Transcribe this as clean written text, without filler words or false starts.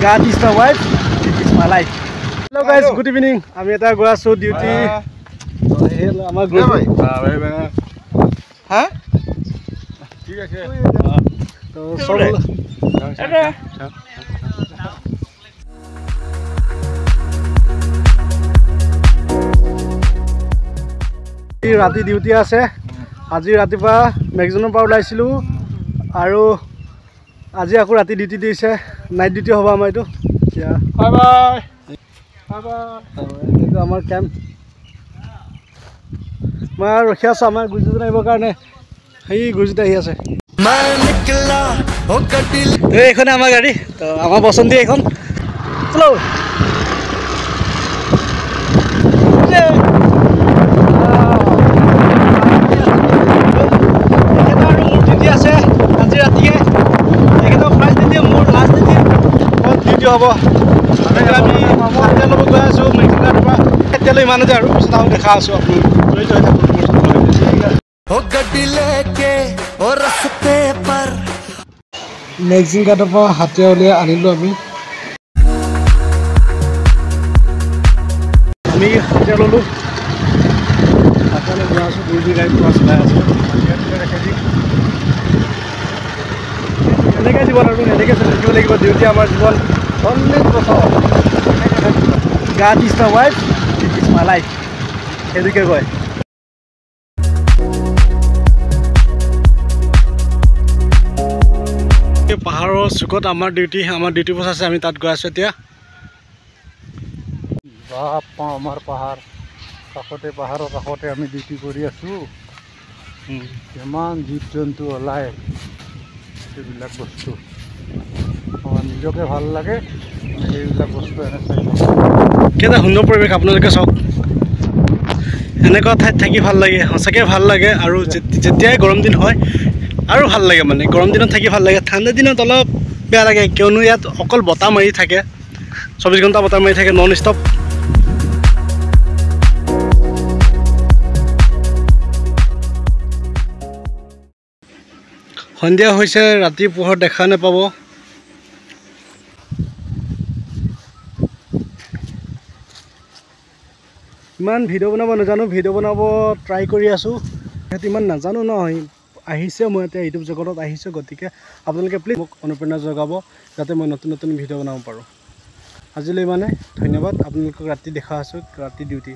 God is my wife, it is my life. Hello guys, good evening. আমি এটা গৈ আছো ডিউটি। আমাৰ গ্ৰুপ হ্যাঁ ঠিক আছে তো সব ৰাতি ডিউটি আছে। আজি ৰাতিপুৱা মেগজনৰ পৰা ওলাইছিলোঁ আৰু আজি আকৌ ৰাতি ডিউটি দিছে। নাইট ডিউটি হ'ব আমাৰ এইটো। এতিয়া বাই বাই বাই বাই। এইটো আমাৰ কেম্প। মই ৰখি আছোঁ আমাৰ গুৰুজীত আহিবৰ কাৰণে। সেই গুৰুজীত আহি আছে। এইখনে আমাৰ গাড়ী। তো আমাৰ বসন্তী এইখন চলো। আছে আজি ৰাতিকে তেখেতৰ ফাৰ্ষ্ট ডিউটি, মোৰ লাষ্ট ডিউটি হ'ব। আমি খাদ্য ল'ব গৈ আছোঁ মেক্সিকানৰ পৰা। এতিয়ালৈ ইমানতে আৰু পিছত আৰু দেখা আছোঁ আপুনি জড়িত হৈ থাকক। মেক্সিম ঘাটৰ পৰা হাতীয়া উলিয়াই আনিলোঁ আমি হাতীয়া ল'লোঁ। হাতীয়ালৈ গৈ আছোঁ। দুই গাড়ী পৰা চলাই আছোঁ। এনেকৈ জীৱন আৰু এনেকৈ চলি থাকিব লাগিব। ডিউটি আমাৰ জীৱন 100 বছৰ। God is my wife, it is my life. সেইটোকে কয়। এই পাহাৰৰ চুকত আমাৰ ডিউটি পোষ্ট আছে। আমি তাত গৈ আছোঁ এতিয়া। বাপ পাওঁ আমাৰ পাহাৰৰ কাষতে আমি ডিউটি কৰি আছোঁ। কিমান জীৱ জন্তু ওলায় সেইবিলাক বস্তু আমাৰ নিজকে ভাল লাগে। সেইবিলাক বস্তু এনে চাই কেইটা সুন্দৰ পৰিৱেশ আপোনালোকে চাওক। এনেকুৱা ঠাইত থাকি ভাল লাগে, সঁচাকৈ ভাল লাগে। আৰু যেতিয়াই গৰম দিন হয় আৰু ভাল লাগে। মানে গৰম দিনত থাকি ভাল লাগে। ঠাণ্ডা দিনত অলপ বেয়া লাগে, কিয়নো ইয়াত অকল বতাহ মাৰি থাকে, 24 ঘণ্টা বতাহ মাৰি থাকে নন ষ্টপ। সন্ধিয়া হৈছে, ৰাতি পোহৰ দেখা নাপাব। ইমান ভিডিঅ' বনাব নাজানো, ভিডিঅ' বনাব ট্ৰাই কৰি আছোঁ। সিহঁতে ইমান নাজানো ন, আহিছে মই এতিয়া ইউটিউব জগতত আহিছোঁ। গতিকে আপোনালোকে প্লিজ মোক অনুপ্ৰেৰণা যোগাব যাতে মই নতুন নতুন ভিডিঅ' বনাব পাৰোঁ। আজিলৈ মানে ধন্যবাদ। আপোনালোকক ৰাতি দেখা আছোঁ, ৰাতি ডিউটি।